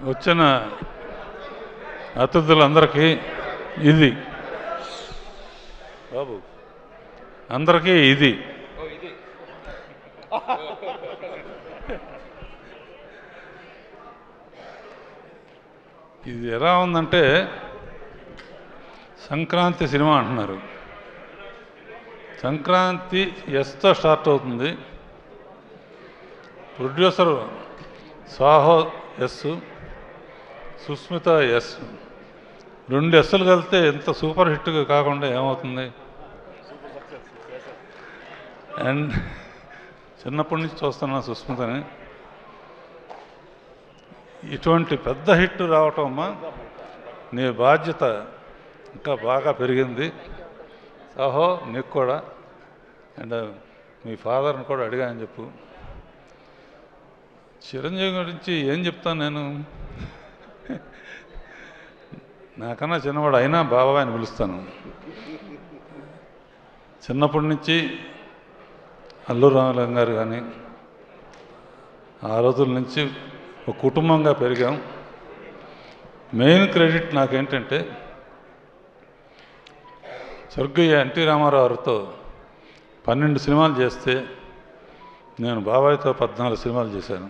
వచ్చిన అతిథులందరికీ ఇది బాబు అందరికీ ఇది ఇది ఎలా ఉందంటే సంక్రాంతి సినిమా అంటున్నారు. సంక్రాంతి ఎస్తో స్టార్ట్ అవుతుంది. Producer Sahu S, Sushmita S, 2 ఎస్సులు కలిస్తే ఎంత సూపర్ హిట్ కాకుండా ఏమవుతుంది? అండ్ చిన్నప్పటి నుంచి చూస్తున్నా సుస్మితని. ఇటువంటి పెద్ద హిట్ రావటం అమ్మా నీ బాధ్యత ఇంకా బాగా పెరిగింది. సాహో నీకు కూడా, అండ్ మీ ఫాదర్ని కూడా అడిగా అని చెప్పు. చిరంజీవి గురించి ఏం చెప్తాను నేను, నాకన్నా చిన్నవాడు అయినా బాబాయ్ అని పిలుస్తాను. చిన్నప్పటి నుంచి అల్లు రామలింగ గారు కానీ ఆ రోజుల నుంచి ఒక కుటుంబంగా పెరిగాం. మెయిన్ క్రెడిట్ నాకేంటంటే స్వర్గీయ ఎన్టీ రామారావు గారితో 12 సినిమాలు చేస్తే నేను బాబాయ్తో 14 సినిమాలు చేశాను.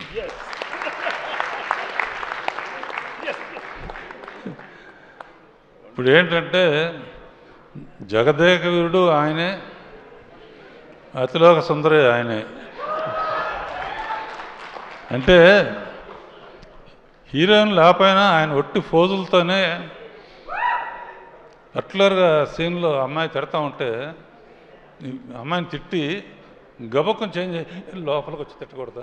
ఇప్పుడు ఏంటంటే జగదేకవీరుడు ఆయనే, అతిలోక సుందరి ఆయనే. అంటే హీరోయిన్ లేకపోయినా ఆయన ఒట్టి ఫోజులతోనే పర్టికులర్గా సీన్లో అమ్మాయి తిడతా ఉంటే అమ్మాయిని తిట్టి గబక్కం చేంజ్ అయ్యి లోపలికి వచ్చి తిట్టకూడదా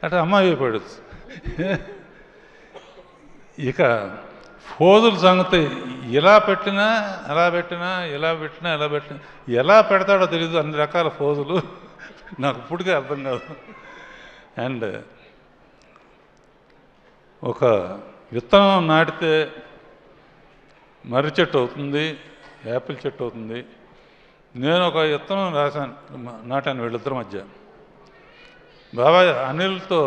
అంటే అమ్మాయి అయిపోయాడు. ఇక ఫోజుల సంగతి ఇలా పెట్టినా అలా పెట్టినా, ఇలా పెట్టినా ఎలా పెట్టినా, ఎలా పెడతాడో తెలీదు. అన్ని రకాల ఫోజులు నాకు ఇప్పటికే అర్థం కాదు. అండ్ ఒక విత్తనం నాటితే మర్రి చెట్టు అవుతుంది, యాపిల్ చెట్టు అవుతుంది. నేను ఒక విత్తనం నాటాను వీళ్ళిద్దరి మధ్య. బాబాయ్ అనిల్తో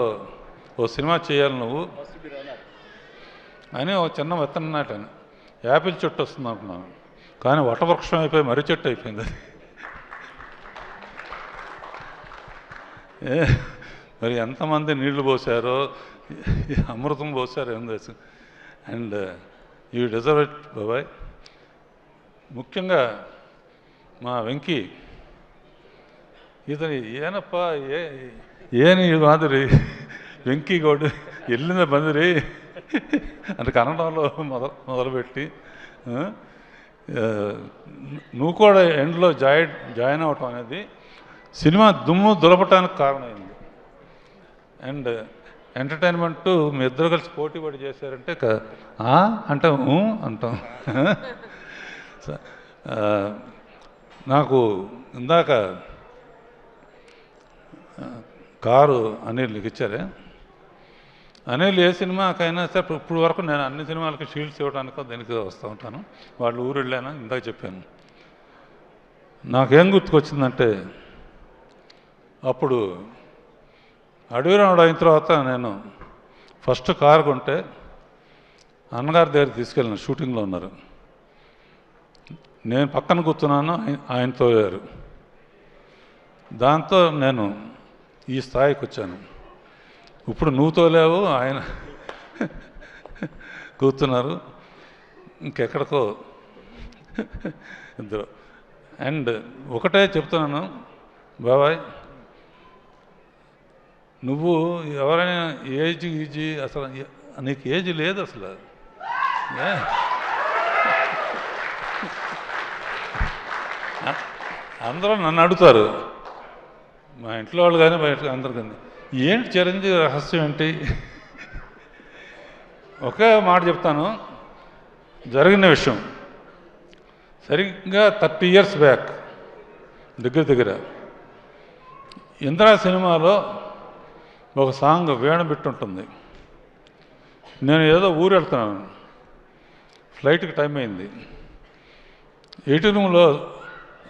ఓ సినిమా చేయాలి నువ్వు అని ఒక చిన్న విత్తనం నాటాను. యాపిల్ చెట్టు వస్తుంది అనుకున్నాను, కానీ వటవృక్షం అయిపోయి మర్రి చెట్టు అయిపోయింది. మరి ఎంతమంది నీళ్లు పోసారో, అమృతం పోసారో ఏం తెలుసు. అండ్ యూ డిజర్వ్ ఇట్ బాబాయ్. ముఖ్యంగా మా వెంకీ, ఇతని ಏನಪ್ಪ ಏನು ಇದು మాదిరి వెంకీ గౌడు వెళ్ళింద బందిరి అంటే కన్నడంలో మొదలుపెట్టి నువ్వు కూడా ఎండ్లో జాయిన్ అవ్వటం అనేది సినిమా దుమ్ము దులపటానికి కారణమైంది. అండ్ ఎంటర్టైన్మెంట్ మీ ఇద్దరు కలిసి పోటీ పడి చేశారంటే అంటాం అంటాం. నాకు ఇందాక కారు అనిల్ నీకు ఇచ్చారే, అనిల్ ఏ సినిమాకైనా సరే ఇప్పుడు వరకు నేను అన్ని సినిమాలకి షీల్డ్స్ ఇవ్వడానికో దేనికి వస్తూ ఉంటాను. వాళ్ళు ఊరు వెళ్ళాను ఇందాక చెప్పాను. నాకేం గుర్తుకొచ్చిందంటే అప్పుడు అడవిరాముడు అయిన తర్వాత నేను ఫస్ట్ కారు కొంటే అన్నగారి దగ్గర తీసుకెళ్ళిన, షూటింగ్లో ఉన్నారు, నేను పక్కన కూర్చున్నాను, ఆయన తోలారు. దాంతో నేను ఈ స్థాయికి వచ్చాను. ఇప్పుడు నువ్వు తోలేవు, ఆయన కూర్చున్నారు, ఇంకెక్కడికో ఇద్దరు. అండ్ ఒకటే చెప్తున్నాను బాబాయ్, నువ్వు ఎవరైనా ఏజ్ అసలు నీకు ఏజ్ లేదు అసలు. అందరూ నన్ను అడుగుతారు, మా ఇంట్లో వాళ్ళు కానీ బయట అందరు కానీ, ఏంటి చిరంజీవి రహస్యం ఏంటి? ఒకే మాట చెప్తాను, జరిగిన విషయం. సరిగ్గా 30 years బ్యాక్ దగ్గర ఇందిరా సినిమాలో ఒక సాంగ్ వేణు బిట్టుంటుంది. నేను ఏదో ఊరు వెళ్తున్నాను, ఫ్లైట్కి టైం అయింది. ఎయిటింగ్ రూమ్లో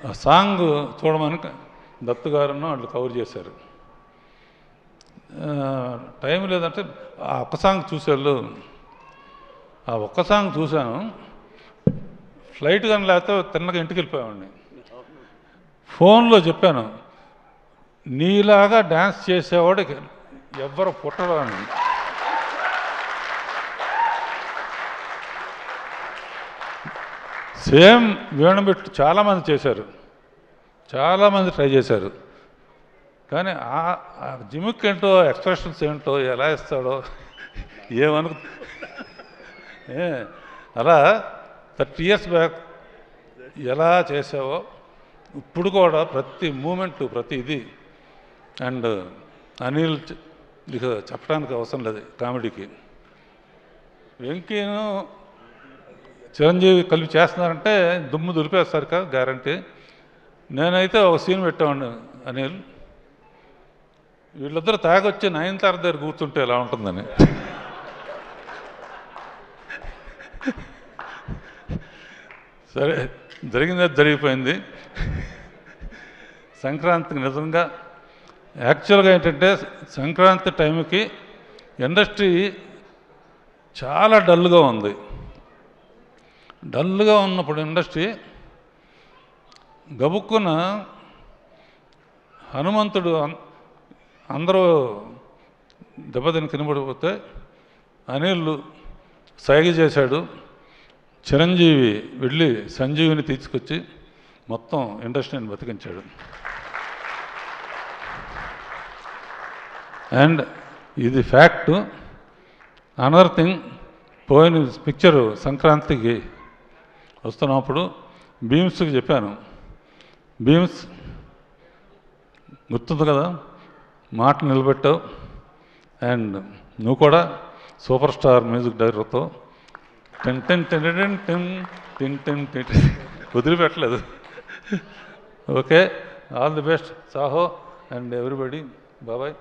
ఆ సాంగ్ చూడమని దత్తు గారును వాళ్ళు కవర్ చేశారు. టైం లేదంటే ఆ ఒక్క సాంగ్ చూసేళ్ళు, ఆ ఒక్క సాంగ్ చూశాను. ఫ్లైట్ కానీ లేకపోతే తిన్నగా ఇంటికి వెళ్ళిపోయామండి. ఫోన్లో చెప్పాను, నీలాగా డ్యాన్స్ చేసేవాడు ఎవ్వరు పుట్టరు అని. సేమ్ వీణబెట్టు చాలామంది చేశారు, చాలామంది ట్రై చేశారు. కానీ ఆ జిమిక్ ఏంటో, ఎక్స్ప్రెషన్స్ ఏంటో, ఎలా ఇస్తాడో ఏమను. అలా 30 years బ్యాక్ ఎలా చేసావో ఇప్పుడు కూడా ప్రతి మూమెంటు, ప్రతి ఇది. అండ్ అనిల్ ఇక చెప్పడానికి అవసరం లేదు కామెడీకి. వెంకీను చిరంజీవి కలిపి చేస్తున్నారంటే దుమ్ము దులిపేస్తారు కదా, గ్యారంటీ. నేనైతే ఒక సీన్ పెట్టామండి అనిల్, వీళ్ళిద్దరు తాగొచ్చి నయనతార దగ్గర కూర్చుంటే ఎలా ఉంటుందని. సరే, జరిగింది జరిగిపోయింది. సంక్రాంతికి నిజంగా యాక్చువల్గా ఏంటంటే సంక్రాంతి టైంకి ఇండస్ట్రీ చాలా డల్గా ఉంది. డల్గా ఉన్నప్పుడు ఇండస్ట్రీ గబుక్కున హనుమంతుడు అందరూ దెబ్బతిని కినబడిపోతే అనిల్ సైగ చేశాడు. చిరంజీవి వెళ్ళి సంజీవిని తీసుకొచ్చి మొత్తం ఇండస్ట్రీని బతికించాడు. అండ్ ఇది ఫ్యాక్టు. అనదర్ థింగ్, పోయిన పిక్చరు సంక్రాంతికి వస్తున్నప్పుడు భీమ్స్కి చెప్పాను, భీమ్స్ గుర్తుంది కదా, మాట నిలబెట్టావు. అండ్ నువ్వు కూడా సూపర్ స్టార్ మ్యూజిక్ డైరెక్టర్తో ten ten ten ten ten ten ten ten వదిలిపెట్టలేదు. ఓకే, ఆల్ ది బెస్ట్ సాహో అండ్ ఎవ్రీబడి. బాబాయ్.